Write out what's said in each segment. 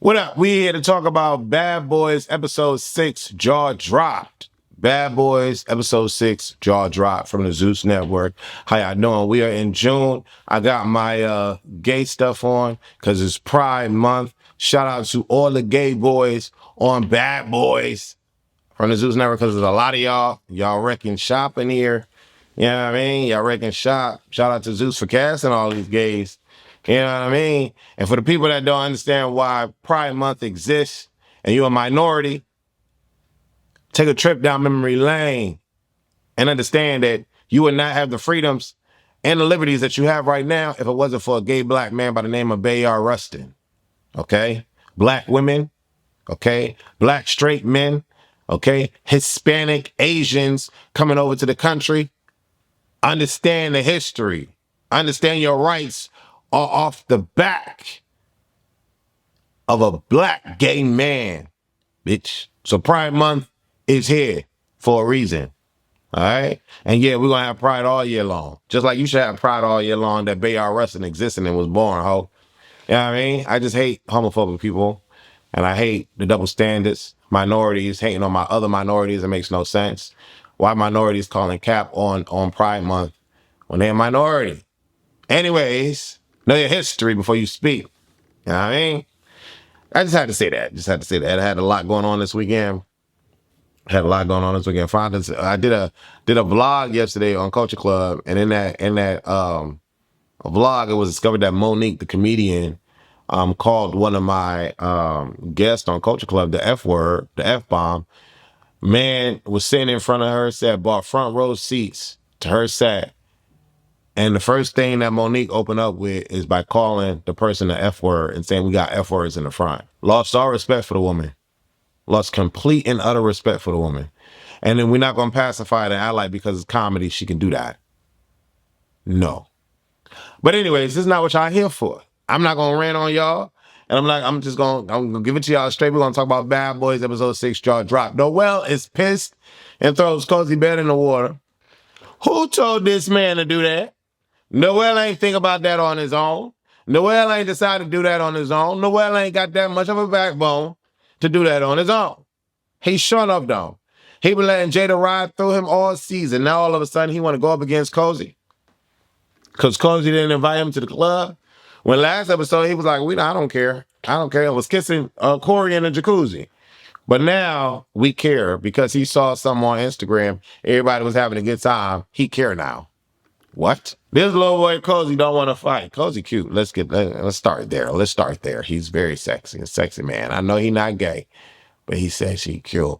What up? We here to talk about Bad Boys episode 6, Jaw Dropped. Bad Boys episode 6, Jaw Dropped from the Zeus Network. How y'all doing? We are in June. I got my gay stuff on because it's Pride Month. Shout out to all the gay boys on Bad Boys from the Zeus Network because there's a lot of y'all wrecking shop in here. You know what I mean? Y'all wrecking shop. Shout out to Zeus for casting all these gays. You know what I mean? And for the people that don't understand why Pride Month exists and you're a minority, take a trip down memory lane and understand that you would not have the freedoms and the liberties that you have right now if it wasn't for a gay black man by the name of Bayard Rustin. Okay? Black women, okay? Black straight men, okay? Hispanic Asians coming over to the country. Understand the history. Understand your rights are off the back of a black gay man, bitch. So Pride Month is here for a reason. All right? And yeah, we're going to have Pride all year long. Just like you should have Pride all year long that Bayard Rustin existed and was born, ho. You know what I mean? I just hate homophobic people. And I hate the double standards. Minorities hating on my other minorities. It makes no sense. Why minorities calling cap on Pride Month when they're a minority? Anyways, know your history before you speak. You know what I mean? I just had to say that. I had a lot going on this weekend. I did a vlog yesterday on Culture Club, and in that vlog, it was discovered that Monique, the comedian, called one of my guests on Culture Club the F word, the F bomb. Man was sitting in front of her set, bought front row seats to her set. And the first thing that Monique opened up with is by calling the person the F word and saying we got F words in the front. Lost all respect for the woman. Lost complete and utter respect for the woman. And then we're not going to pacify it and act like because it's comedy, she can do that. No. But anyways, this is not what y'all here for. I'm not going to rant on y'all. And I'm going to give it to y'all straight. We're going to talk about Bad Boys episode 6, Jaw Drop. Noel is pissed and throws Cozy bed in the water. Who told this man to do that? Noel ain't think about that on his own. Noel ain't decided to do that on his own. Noel ain't got that much of a backbone to do that on his own. He sure enough don't. He been letting Jada ride through him all season. Now all of a sudden he want to go up against Cozy. Because Cozy didn't invite him to the club. When last episode he was like, I don't care. I don't care. I was kissing Corey in the jacuzzi. But now we care because he saw something on Instagram. Everybody was having a good time. He care now. What? This little boy Cozy don't want to fight. Cozy cute. Let's start there. He's very sexy. A sexy man. I know he not gay, but he's sexy, cute.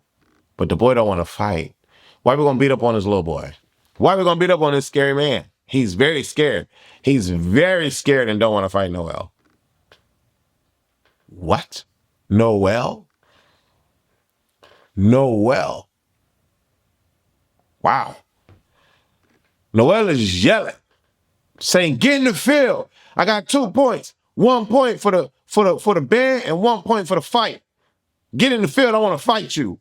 But the boy don't want to fight. Why we gonna beat up on this little boy? Why we gonna beat up on this scary man? He's very scared. He's very scared and don't want to fight Noel. What? Noel? Noel. Wow. Noel is yelling, saying, "Get in the field. I got 2 points. 1 point for the band and 1 point for the fight. Get in the field. I want to fight you."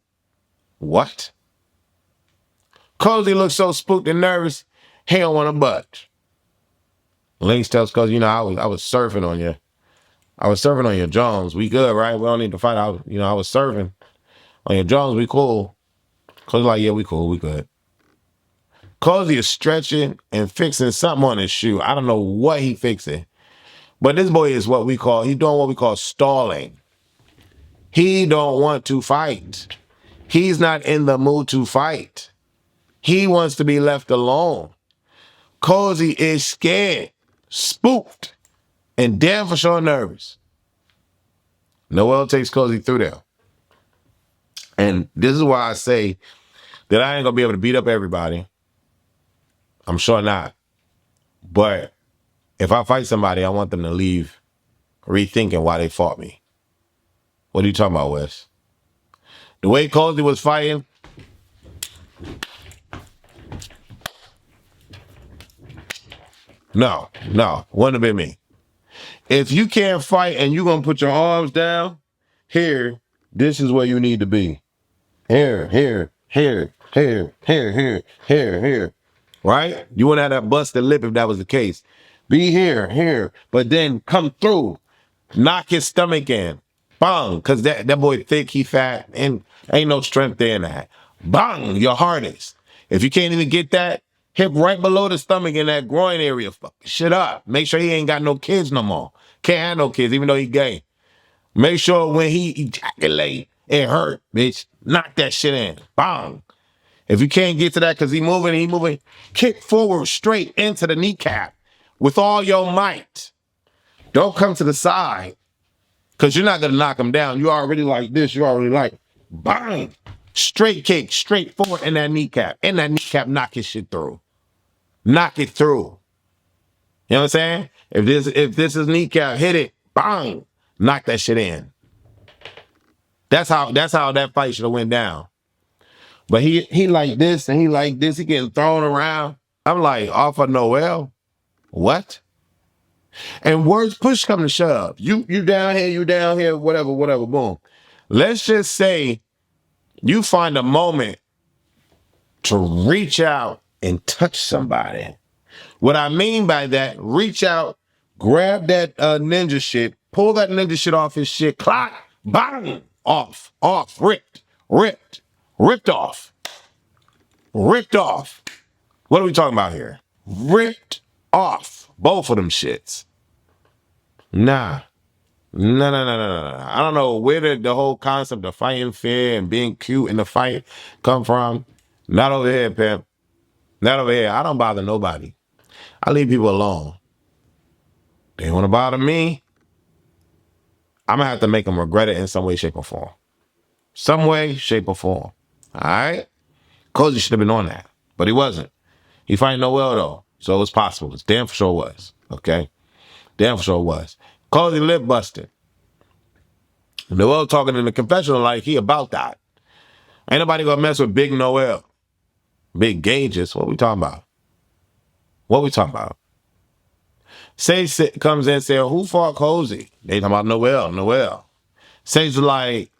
What? Cozy looks so spooked and nervous, he don't want to budge. Lynx tells Cozy, I was surfing on you. I was surfing on your Jones. We good, right? We don't need to fight. I was surfing on your Jones. We cool. Cozy's like, yeah, we cool. We good. Cozy is stretching and fixing something on his shoe. I don't know what he fixing. But this boy is he's doing what we call stalling. He don't want to fight. He's not in the mood to fight. He wants to be left alone. Cozy is scared, spooked, and damn for sure nervous. Noel takes Cozy through there. And this is why I say that I ain't going to be able to beat up everybody. I'm sure not. But if I fight somebody, I want them to leave rethinking why they fought me. What are you talking about, Wes? The way Cozy was fighting, no, wouldn't have been me. If you can't fight and you're going to put your arms down, here, this is where you need to be. Here. Right? You wouldn't have that busted lip if that was the case. Be here, but then come through. Knock his stomach in. Bang, because that boy thick, he fat, and ain't no strength there in that. Bang, your hardest. If you can't even get that hip right below the stomach in that groin area, fuck shit up. Make sure he ain't got no kids no more. Can't have no kids, even though he gay. Make sure when he ejaculate, it hurt, bitch. Knock that shit in. Bang. If you can't get to that because he moving, kick forward straight into the kneecap with all your might. Don't come to the side because you're not going to knock him down. You already like this. You already like, bang. Straight kick, straight forward in that kneecap. In that kneecap, knock his shit through. Knock it through. You know what I'm saying? If this is kneecap, hit it, bang. Knock that shit in. That's how that fight should have went down. But he like this and he like this. He getting thrown around. I'm like, off of Noel? What? And words push come to shove. You down here, whatever, boom. Let's just say you find a moment to reach out and touch somebody. What I mean by that, reach out, grab that ninja shit, pull that ninja shit off his shit, clock, bang, off, ripped off. Ripped off. What are we talking about here? Ripped off. Both of them shits. Nah. No. I don't know where did the whole concept of fighting fair and being cute in the fight come from. Not over here, pimp. Not over here. I don't bother nobody. I leave people alone. They want to bother me, I'm going to have to make them regret it in some way, shape, or form. Some way, shape, or form. All right? Cozy should have been on that, but he wasn't. He fighting Noel, though, so it's possible. It's damn for sure was, okay? Damn for sure was. Cozy lip busted. Noel talking in the confessional like he about that. Ain't nobody gonna mess with Big Noel. Big Gauges. What we talking about? What we talking about? Sage comes in and says, who fought Cozy? They talking about Noel. Sage like,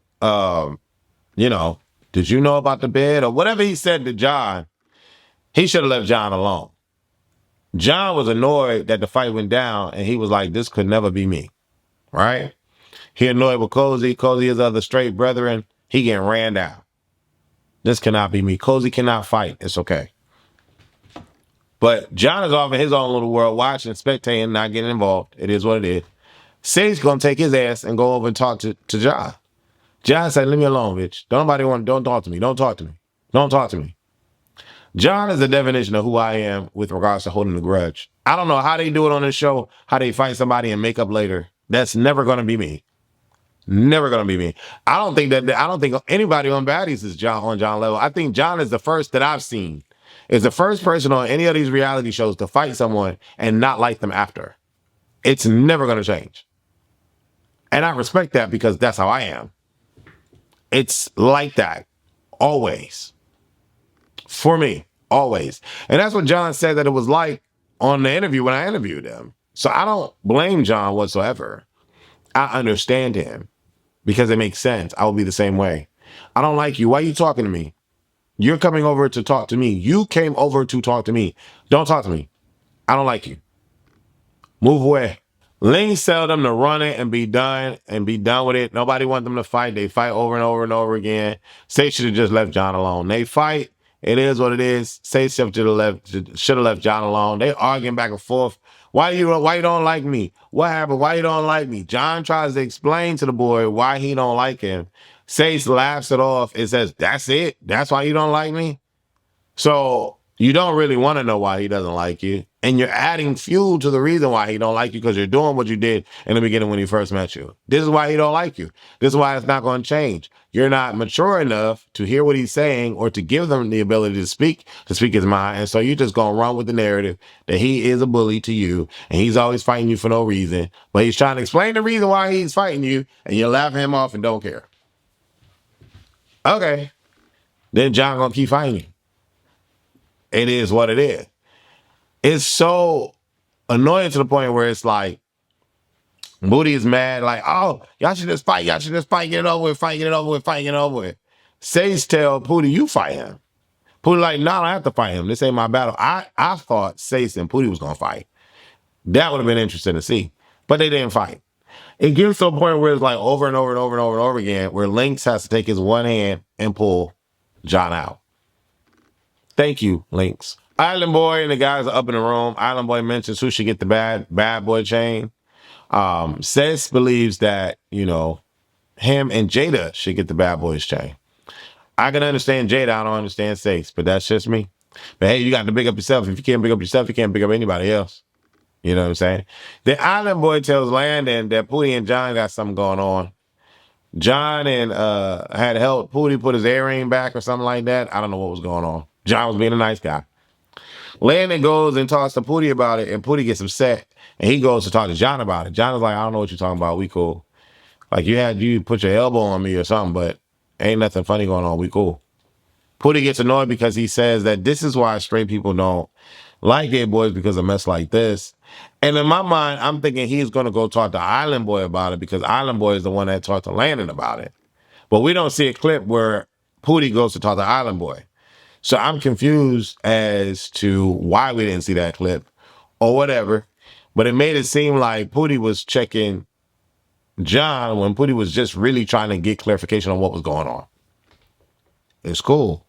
did you know about the bed? Or whatever he said to John, he should have left John alone. John was annoyed that the fight went down, and he was like, this could never be me. Right? He annoyed with Cozy. Cozy is other straight brethren. He getting ran down. This cannot be me. Cozy cannot fight. It's okay. But John is off in his own little world, watching, spectating, not getting involved. It is what it is. Sage gonna take his ass and go over and talk to John. John said, leave me alone, bitch. Don't talk to me. Don't talk to me. John is the definition of who I am with regards to holding a grudge. I don't know how they do it on this show, how they fight somebody and make up later. That's never gonna be me. Never gonna be me. I don't think anybody on Baddies is on John level. I think John is the first that I've seen. Is the first person on any of these reality shows to fight someone and not like them after. It's never gonna change. And I respect that because that's how I am. It's like that. Always. For me. Always. And that's what John said that it was like on the interview when I interviewed him. So I don't blame John whatsoever. I understand him because it makes sense. I will be the same way. I don't like you. Why are you talking to me? You're coming over to talk to me. You came over to talk to me. Don't talk to me. I don't like you. Move away. Ling tell them to run it and be done with it. Nobody want them to fight. They fight over and over and over again. Say should have just left John alone. They fight. It is what it is. Say should have left John alone. They arguing back and forth. Why you don't like me? What happened? Why you don't like me? John tries to explain to the boy why he don't like him. Sage laughs it off and says, that's it? That's why you don't like me? So you don't really want to know why he doesn't like you. And you're adding fuel to the reason why he don't like you because you're doing what you did in the beginning when he first met you. This is why he don't like you. This is why it's not going to change. You're not mature enough to hear what he's saying or to give them the ability to speak his mind. And so you're just going to run with the narrative that he is a bully to you and he's always fighting you for no reason. But he's trying to explain the reason why he's fighting you and you're laughing him off and don't care. Okay. Then John going to keep fighting you. It is what it is. It's so annoying to the point where it's like, Booty is mad, like, oh, y'all should just fight, get it over with. Sage tell Pootie, you fight him. Pootie like, no, I don't have to fight him. This ain't my battle. I thought Sage and Pootie was going to fight. That would have been interesting to see. But they didn't fight. It gets to a point where it's like over and over and over and over and over again, where Lynx has to take his one hand and pull John out. Thank you, Lynx. Island Boy and the guys are up in the room. Island Boy mentions who should get the bad boy chain. Seth believes that, him and Jada should get the bad boys chain. I can understand Jada. I don't understand Sace, but that's just me. But hey, you got to pick up yourself. If you can't pick up yourself, you can't pick up anybody else. You know what I'm saying? The Island Boy tells Landon that Pootie and John got something going on. John and had helped Pootie put his earring back or something like that. I don't know what was going on. John was being a nice guy. Landon goes and talks to Pootie about it, and Pootie gets upset, and he goes to talk to John about it. John is like, I don't know what you're talking about. We cool. Like, you put your elbow on me or something, but ain't nothing funny going on. We cool. Pootie gets annoyed because he says that this is why straight people don't like gay boys, because of a mess like this. And in my mind, I'm thinking he's going to go talk to Island Boy about it, because Island Boy is the one that talked to Landon about it. But we don't see a clip where Pootie goes to talk to Island Boy. So I'm confused as to why we didn't see that clip or whatever. But it made it seem like Pootie was checking John when Pootie was just really trying to get clarification on what was going on. It's cool.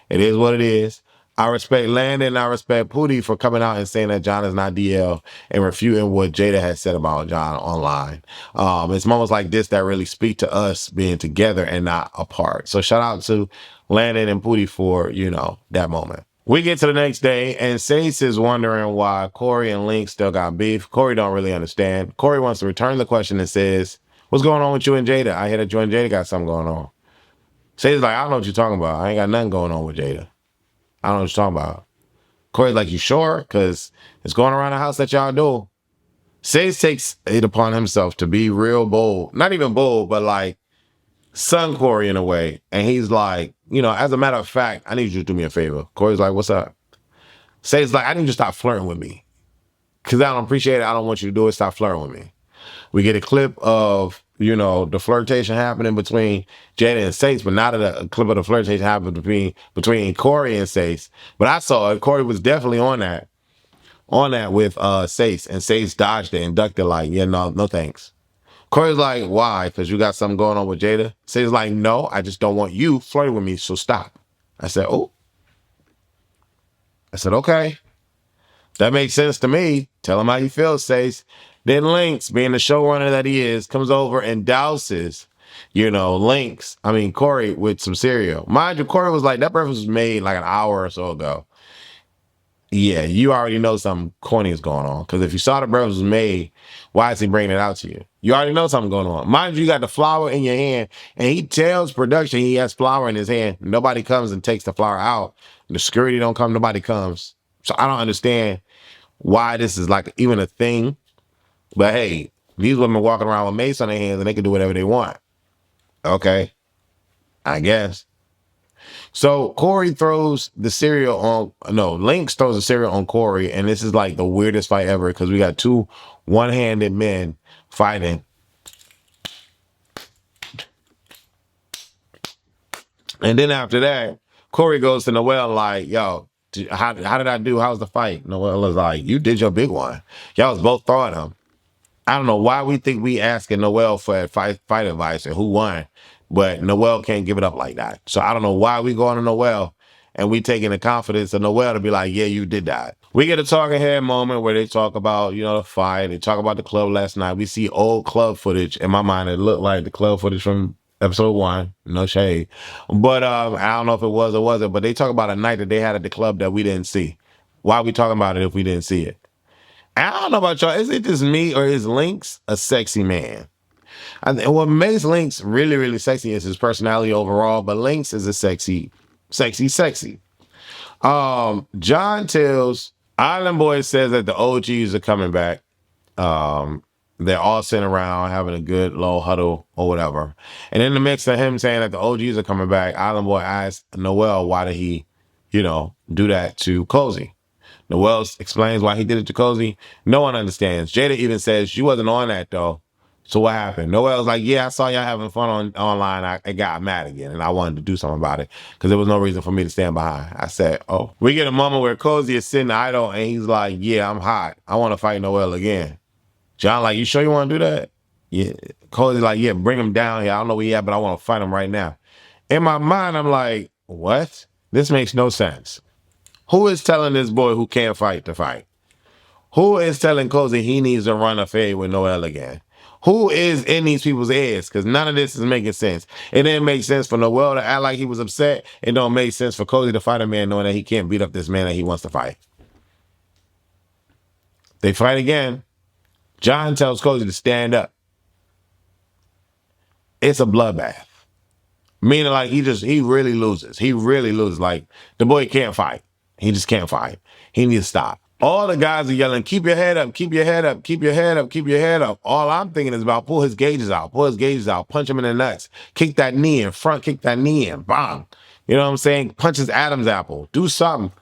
It is what it is. I respect Landon and I respect Pootie for coming out and saying that John is not DL and refuting what Jada has said about John online. It's moments like this that really speak to us being together and not apart. So shout out to Landon and Pootie for, that moment. We get to the next day and Sace is wondering why Corey and Link still got beef. Corey don't really understand. Corey wants to return the question and says, what's going on with you and Jada? I hear that you and Jada got something going on. Sace's like, I don't know what you're talking about. I ain't got nothing going on with Jada. I don't know what you're talking about. Corey's like, you sure? Because it's going around the house that y'all do. Sace takes it upon himself to be real bold. Not even bold, but like son Corey in a way. And he's like, as a matter of fact, I need you to do me a favor. Corey's like, what's up? Sace's like, I need you to stop flirting with me. Because I don't appreciate it. I don't want you to do it. Stop flirting with me. We get a clip of, the flirtation happening between Jada and Sace, but not a clip of the flirtation happening between Corey and Sace. But I saw it. Corey was definitely on that with Sace, and Sace dodged it and ducked it like, yeah, no thanks. Corey's like, why? Because you got something going on with Jada? Sace's like, no, I just don't want you flirting with me, so stop. I said, okay. That makes sense to me. Tell him how you feel, Sace. Then Lynx, being the showrunner that he is, comes over and douses, Corey with some cereal. Mind you, Corey was like, that breakfast was made like an hour or so ago. Yeah, you already know something corny is going on. Because if you saw the breakfast was made, why is he bringing it out to you? You already know something going on. Mind you, you got the flour in your hand, and he tells production he has flour in his hand. Nobody comes and takes the flour out. The security don't come, nobody comes. So I don't understand why this is like even a thing. But hey, these women walking around with mace on their hands and they can do whatever they want. Okay, I guess. So Corey throws the cereal Lynx throws the cereal on Corey, and this is like the weirdest fight ever because we got two one-handed men fighting. And then after that, Corey goes to Noel like, yo, how did I do? How's the fight? Noel is like, you did your big one. Y'all was both throwing him. I don't know why we think we asking Noel for fight advice and who won, but Noel can't give it up like that. So I don't know why we going to Noel and we taking the confidence of Noel to be like, yeah, you did that. We get a talking head moment where they talk about, the fight. They talk about the club last night. We see old club footage. In my mind, it looked like the club footage from episode 1. No shade. But I don't know if it was or wasn't, but they talk about a night that they had at the club that we didn't see. Why are we talking about it if we didn't see it? I don't know about y'all. Is it just me or is Lynx a sexy man? What makes Lynx really, really sexy is his personality overall, but Lynx is a sexy. John tells Island Boy says that the OGs are coming back. They're all sitting around having a good little huddle or whatever. And in the mix of him saying that the OGs are coming back, Island Boy asks Noel why did he, do that to Cozy. Noel explains why he did it to Cozy. No one understands. Jada even says she wasn't on that though. So what happened? Noel's like, yeah, I saw y'all having fun online. I got mad again and I wanted to do something about it because there was no reason for me to stand behind. I said, oh. We get a moment where Cozy is sitting idle and he's like, yeah, I'm hot. I want to fight Noel again. John like, you sure you want to do that? yeah. Cozy like, yeah, bring him down here. I don't know where he at, but I want to fight him right now. In my mind, I'm like, what? This makes no sense. Who is telling this boy who can't fight to fight? Who is telling Cozy he needs to run a fade with Noel again? Who is in these people's ears? Because none of this is making sense. It didn't make sense for Noel to act like he was upset. It don't make sense for Cozy to fight a man knowing that he can't beat up this man that he wants to fight. They fight again. John tells Cozy to stand up. It's a bloodbath. Meaning like he really loses. He really loses. Like the boy can't fight. He just can't fight. He needs to stop. All the guys are yelling, keep your head up, keep your head up, keep your head up, keep your head up. All I'm thinking is about pull his gauges out, punch him in the nuts, kick that knee in front, kick that knee in, bang. You know what I'm saying? Punch his Adam's apple, do something.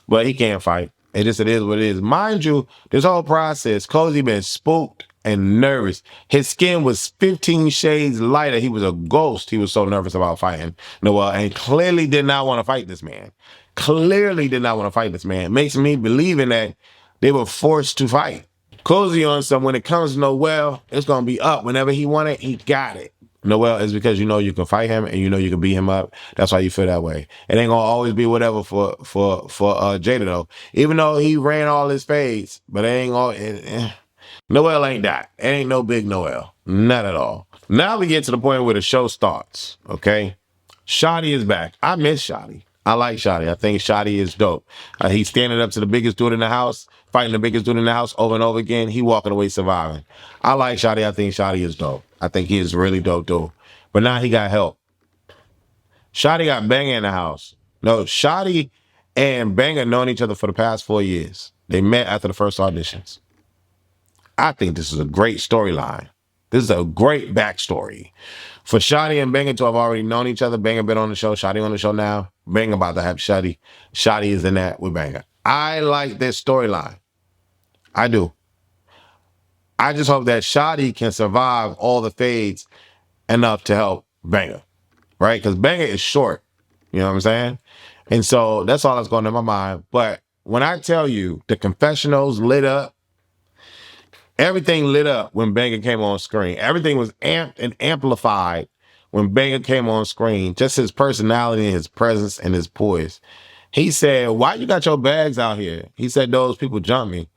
But he can't fight. It is what it is. Mind you, this whole process, Cozy been spooked and nervous. His skin was 15 shades lighter. He was a ghost. He was so nervous about fighting Noel and clearly did not want to fight this man. Clearly did not want to fight this man. It makes me believing that they were forced to fight. Cozy on some, when it comes to Noel, it's going to be up. Whenever he wanted, he got it. Noel is because you know you can fight him and you know you can beat him up. That's why you feel that way. It ain't gonna always be whatever for Jada though. Even though he ran all his fades, but it ain't all. Noel ain't that. It ain't no big Noel. Not at all. Now we get to the point where the show starts. Okay, Shotti is back. I miss Shotti. I like Shotti. I think Shotti is dope. He's standing up to the biggest dude in the house, fighting the biggest dude in the house over and over again. He walking away surviving. I like Shotti. I think Shotti is dope. I think he is really dope, dude. But now he got help. Shotti got Banger in the house. No, Shotti and Banger known each other for the past 4 years. They met after the first auditions. I think this is a great storyline. This is a great backstory. For Shotti and Banger to have already known each other, Banger been on the show, Shotti on the show now. Banger about to have Shotti. Shotti is in that with Banger. I like this storyline. I do. I just hope that Shotti can survive all the fades enough to help Banger, right? Because Banger is short. You know what I'm saying? And so that's all that's going in my mind. But when I tell you the confessionals lit up, everything lit up when Banger came on screen. Everything was amped and amplified when Banger came on screen. Just his personality and his presence and his poise. He said, why you got your bags out here? He said, those people jumped me.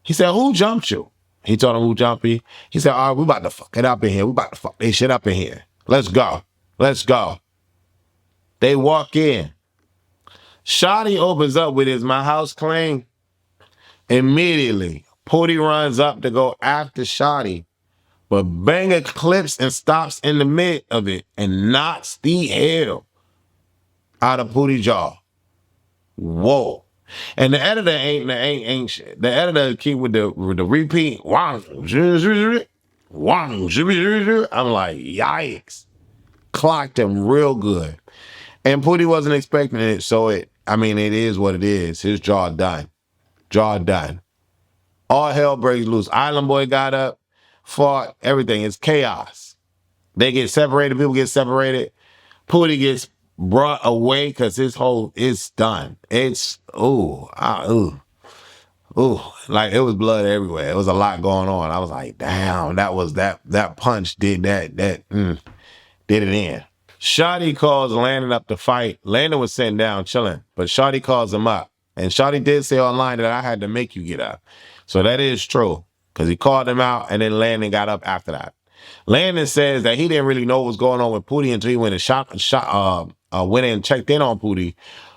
He said, who jumped you? He told him who jumped me. He said, all right, we about to fuck it up in here. We about to fuck this shit up in here. Let's go. Let's go. They walk in. Shotti opens up with his my house claim. Immediately, Pootie runs up to go after Shotti, but Banger clips and stops in the mid of it and knocks the hell out of Pootie's jaw. Whoa. And the editor ain't shit. The editor keep with the repeat. I'm like, yikes. Clocked him real good. And Pootie wasn't expecting it, so it is what it is. His jaw done. Jaw done. All hell breaks loose. Island Boy got up, fought, everything. It's chaos. They get separated, people get separated. Pootie gets brought away because his whole is done. It's like it was blood everywhere. It was a lot going on. I was like, damn, that punch did did it in. Shotti calls Landon up to fight. Landon was sitting down chilling, but Shotti calls him up. And Shotti did say online that I had to make you get up. So that is true because he called him out and then Landon got up after that. Landon says that he didn't really know what was going on with Pootie until he went and went in and checked in on Pootie.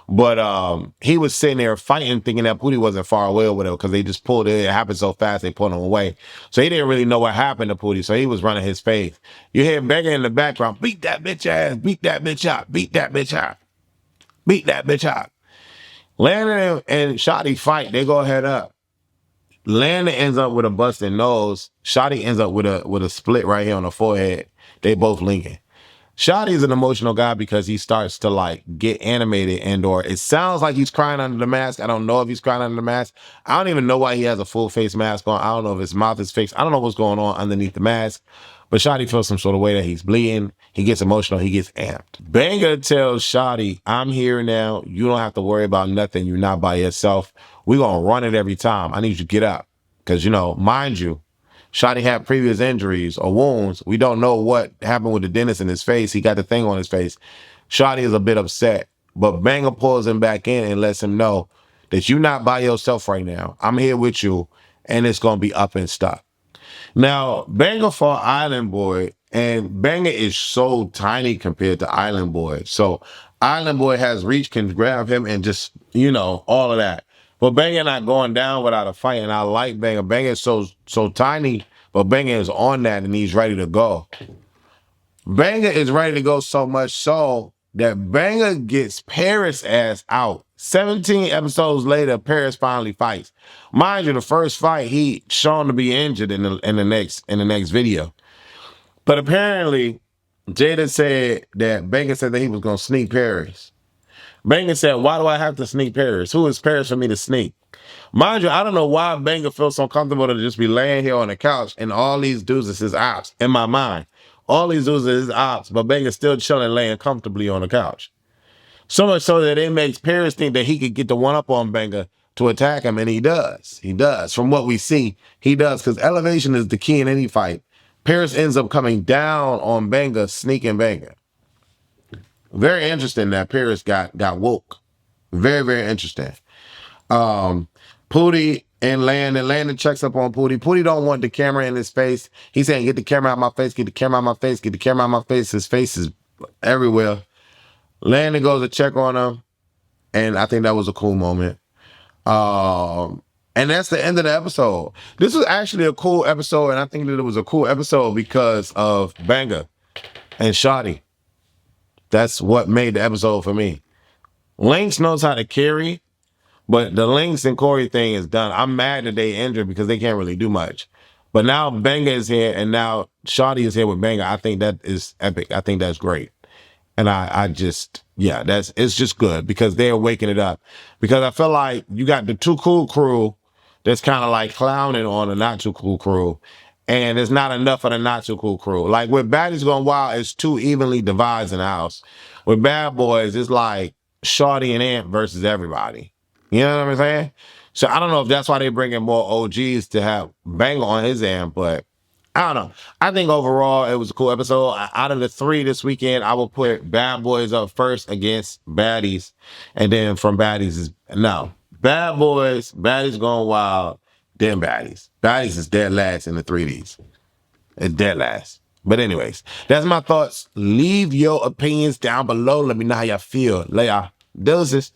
But he was sitting there fighting, thinking that Pootie wasn't far away or whatever, because they just pulled it. It happened so fast, they pulled him away. So he didn't really know what happened to Pootie, so he was running his faith. You hear Banger in the background, beat that bitch ass, beat that bitch out, beat that bitch out, beat that bitch out. Landon and Shotti fight, they go head up. Landon ends up with a busted nose. Shotti ends up with a split right here on the forehead. They both linking. Shotti is an emotional guy because he starts to like get animated and/or it sounds like he's crying under the mask. I don't know if he's crying under the mask. I don't even know why he has a full face mask on. I don't know if his mouth is fixed. I don't know what's going on underneath the mask. But Shotti feels some sort of way that he's bleeding. He gets emotional. He gets amped. Banger tells Shotti, I'm here now. You don't have to worry about nothing. You're not by yourself. We're going to run it every time. I need you to get up. Because, mind you, Shotti had previous injuries or wounds. We don't know what happened with the dentist in his face. He got the thing on his face. Shotti is a bit upset, but Banger pulls him back in and lets him know that you're not by yourself right now. I'm here with you, and it's going to be up and stuck. Now, Banger fought Island Boy, and Banger is so tiny compared to Island Boy. So Island Boy has reach, can grab him and just, all of that. But Banger not going down without a fight, and I like Banger. Banger is so tiny, but Banger is on that, and he's ready to go. Banger is ready to go so much so that Banger gets Paris ass out. 17 episodes later, Paris finally fights. Mind you, the first fight he shown to be injured in the next video. But apparently, Jada said that Banger said that he was gonna sneak Paris. Banger said, "Why do I have to sneak Paris? Who is Paris for me to sneak?" Mind you, I don't know why Banger feels so comfortable to just be laying here on the couch and all these dudes is his ops in my mind. All these dudes are his ops, but Banger's still chilling, laying comfortably on the couch. So much so that it makes Paris think that he could get the one up on Banger to attack him, and he does. He does. From what we see, he does, because elevation is the key in any fight. Paris ends up coming down on Banger, sneaking Banger. Very interesting that Paris got woke. Very, very interesting. Pootie and Landon checks up on Pootie. Pootie don't want the camera in his face. He's saying, "Get the camera out my face, get the camera out my face, get the camera out my face." His face is everywhere. Landon goes to check on him, and I think that was a cool moment. And that's the end of the episode. This was actually a cool episode, and I think that it was a cool episode because of Banger and Shotti. That's what made the episode for me. Lynx knows how to carry, but the Lynx and Corey thing is done. I'm mad that they injured because they can't really do much. But now Banger is here, and now Shotti is here with Banger. I think that is epic. I think that's great. And it's just good because they're waking it up. Because I feel like you got the Too Cool crew that's kind of like clowning on the Not Too Cool crew. And there's not enough of the Not Too Cool crew. Like with Baddies Gone Wild, it's too evenly divided in the house. With Bad Boys, it's like Shorty and Ant versus everybody. You know what I'm saying? So I don't know if that's why they bring in more OGs to have Banger on his end, but I don't know. I think overall it was a cool episode. Out of the 3 this weekend, I will put Bad Boys up first against Baddies. And then from Baddies is Bad Boys, Baddies Gone Wild, then Baddies. Baddies is dead last in the 3Ds. It's dead last. But anyways, that's my thoughts. Leave your opinions down below. Let me know how y'all feel. Later. Deuces.